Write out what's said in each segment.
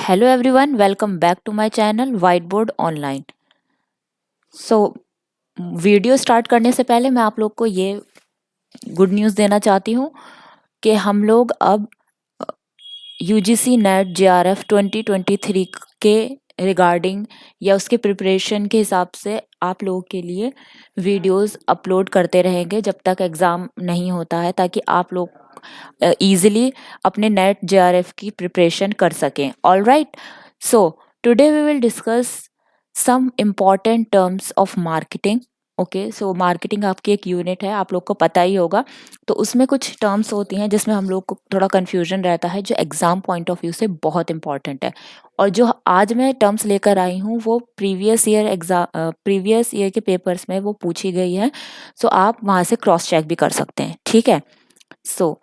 Hello everyone, welcome back to my channel Whiteboard Online. So video start करने से पहले मैं आप लोग को ये गुड न्यूज़ देना चाहती हूँ कि हम लोग अब यूजीसी नेट जेआरएफ 2023 के रिगार्डिंग या उसके प्रिपरेशन के हिसाब से आप लोगों के लिए वीडियोस अपलोड करते रहेंगे जब तक एग्ज़ाम नहीं होता है, ताकि आप लोग इजीली अपने नेट जेआरएफ की प्रिपरेशन कर सकें. All right, so today we will discuss some important terms of marketing. Okay, so marketing आपकी एक यूनिट है, आप लोग को पता ही होगा. तो उसमें कुछ टर्म्स होती हैं जिसमें हम लोग को थोड़ा कन्फ्यूजन रहता है, जो एग्ज़ाम पॉइंट ऑफ व्यू से बहुत इंपॉर्टेंट है. और जो आज मैं टर्म्स लेकर आई हूँ वो प्रीवियस ईयर के पेपर्स में वो पूछी गई है. सो आप वहाँ से क्रॉस चेक भी कर सकते हैं, ठीक है. सो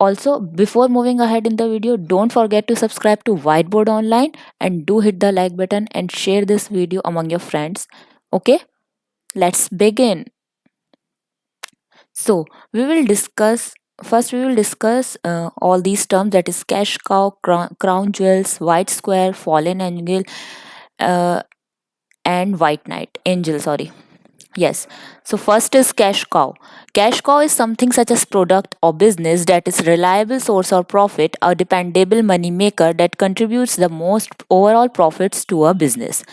also, before moving ahead in the video, don't forget to subscribe to Whiteboard Online and do hit the like button and share this video among your friends. Okay, let's begin. So we will discuss all these terms, that is cash cow, crown jewels, white square, fallen angel, uh, and white knight angel. Sorry. Yes. So first is cash cow. Cash cow is something such as product or business that is reliable source of profit, a dependable money maker that contributes the most overall profits to a business.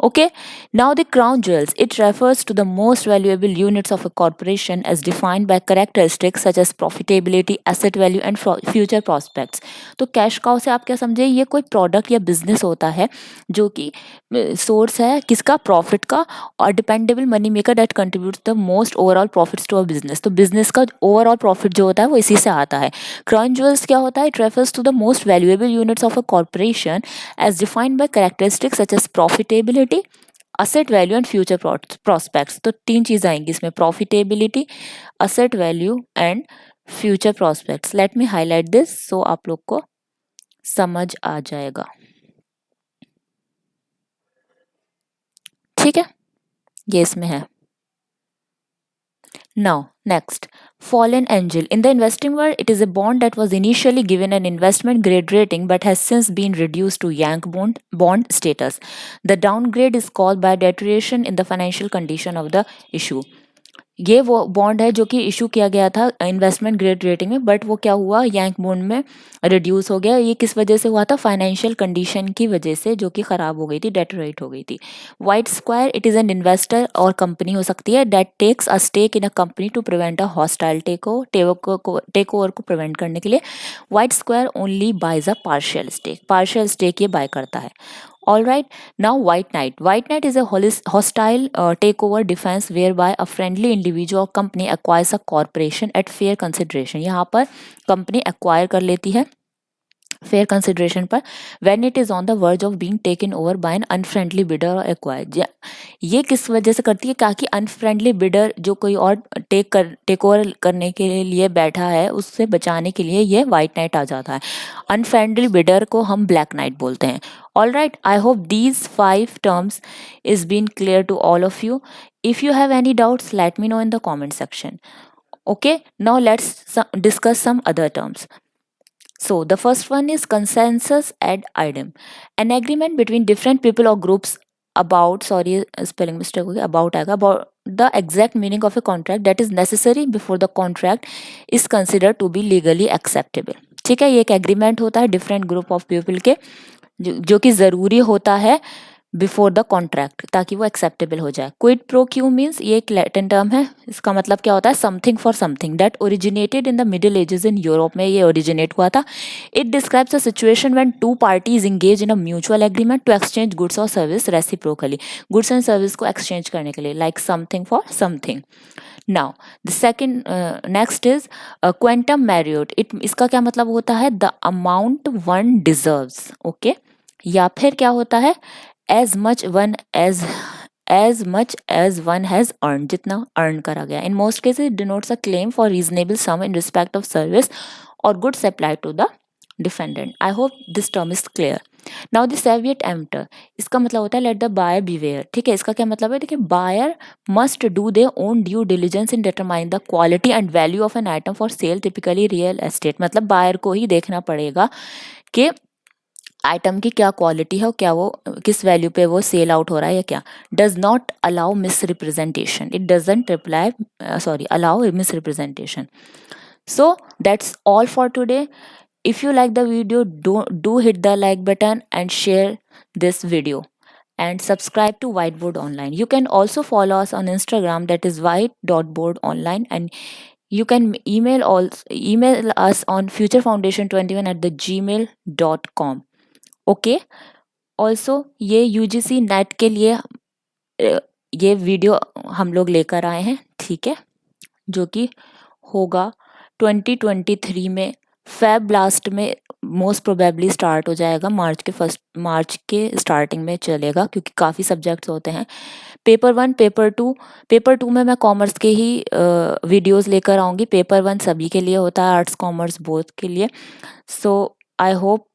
Okay. Now the crown jewels. It refers to the most valuable units of a corporation as defined by characteristics such as profitability, asset value and future prospects. तो cash cow से आप क्या समझे, ये कोई product या business होता है जो कि सोर्स है किसका, प्रॉफिट का, और dependable money maker that contributes the most overall profits to a business. तो बिजनेस का ओवरऑल प्रॉफिट जो होता है वो इसी से आता है. क्राउन ज्वेल्स क्या होता है, it refers to the most valuable units of a corporation as defined by characteristics such as profitability, asset value and future prospects. तो तीन चीज़ आएंगी इसमें, profitability, asset value and future prospects. Let me highlight this so आप लोग को समझ आ जाएगा, ठीक है. ये इसमें है. Now, next, fallen angel. In the investing world, it is a bond that was initially given an investment grade rating but has since been reduced to Yank bond status. The downgrade is caused by deterioration in the financial condition of the issue. ये वो bond है जो कि issue किया गया था investment grade rating में, but वो क्या हुआ, यंग बॉन्ड में रिड्यूस हो गया. ये किस वजह से हुआ था, फाइनेंशियल कंडीशन की वजह से, जो कि ख़राब हो गई थी, डेटोरेट हो गई थी. White squire, it is an investor और कंपनी हो सकती है that takes a stake in a company to prevent a hostile take over को प्रिवेंट करने के लिए. White squire only buys a partial stake ये बाय करता है. All right, now White Knight. White Knight is a hostile takeover defense whereby a friendly individual or company acquires a corporation at fair consideration. यहाँ पर company acquire कर लेती है fair consideration पर when it is on the verge of being taken over by an unfriendly bidder और acquire. ये किस वजह से करती है, ताकि अनफ्रेंडली बिडर जो कोई और टेक ओवर करने के लिए बैठा है उससे बचाने के लिए ये वाइट नाइट आ जाता है. अनफ्रेंडली बिडर को हम ब्लैक नाइट बोलते हैं. All right, I hope these 5 terms is been clear to all of you. If you have any doubts let me know in the comment section. Okay, now let's discuss some other terms. So the first one is consensus ad idem, an agreement between different people or groups about, sorry spelling mistake हो गया, about आएगा, about the exact meaning of a contract that is necessary before the contract is considered to be legally acceptable. ठीक है, ये एक agreement होता है different group of people के जो कि ज़रूरी होता है बिफोर द कॉन्ट्रैक्ट ताकि वो एक्सेप्टेबल हो जाए. क्विड प्रो क्यू मीन्स ये एक लैटिन टर्म है, इसका मतलब क्या होता है, something for something that originated in the Middle Ages in Europe में ये ओरिजिनेट हुआ था. It describes a situation when two parties engage in a mutual agreement to exchange goods और service reciprocally, goods and service को एक्सचेंज करने के लिए, like something for something. Now the second next is quantum meruit. इसका क्या मतलब होता है, the amount one deserves. Okay, या फिर क्या होता है, as much as one has earned, जितना earn करा गया. In most cases it denotes a claim for reasonable sum in respect of service or goods supplied to the defendant. I hope this term is clear. Now the caveat emptor, इसका मतलब होता है let the buyer beware. ठीक है, इसका क्या मतलब है, देखिए buyer must do their own due diligence in determining the quality and value of an item for sale, typically real estate. मतलब buyer को ही देखना पड़ेगा कि आइटम की क्या क्वालिटी है और क्या वो किस वैल्यू पे वो सेल आउट हो रहा है या क्या. Does not allow miss representation. It doesn't reply sorry allow miss representation. So that's all for today. If you like the video, do hit the like button and share this video and subscribe to Whiteboard Online. You can also follow us on Instagram, that is white.boardonline, and you can email us on futurefoundation21 at the gmail.com. Okay. Also ये UGC net के लिए ये video हम लोग लेकर आए हैं, ठीक है, जो कि होगा 2023 में फेब लास्ट में मोस्ट प्रोबेबली स्टार्ट हो जाएगा. मार्च के स्टार्टिंग में चलेगा क्योंकि काफ़ी सब्जेक्ट्स होते हैं. पेपर 1 पेपर 2 में मैं कॉमर्स के ही वीडियोस लेकर आऊँगी. पेपर 1 सभी के लिए होता है, आर्ट्स कॉमर्स बोथ के लिए. सो आई होप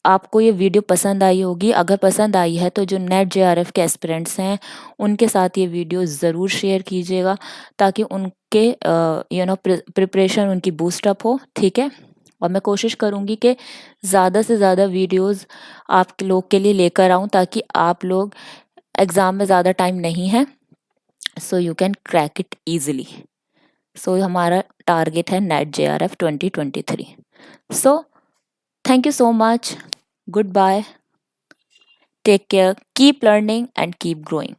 आपको ये वीडियो पसंद आई होगी. अगर पसंद आई है तो जो नेट जेआरएफ के एस्पिरेंट्स हैं उनके साथ ये वीडियो ज़रूर शेयर कीजिएगा ताकि उनके प्रिपरेशन उनकी बूस्टअप हो, ठीक है. और मैं कोशिश करूँगी कि ज़्यादा से ज़्यादा वीडियोस आप लोग के लिए लेकर आऊँ ताकि आप लोग एग्ज़ाम में ज़्यादा टाइम नहीं है, so you can crack it easily. So हमारा टारगेट है NET JRF 2023. So thank you so much. Goodbye. Take care. Keep learning and keep growing.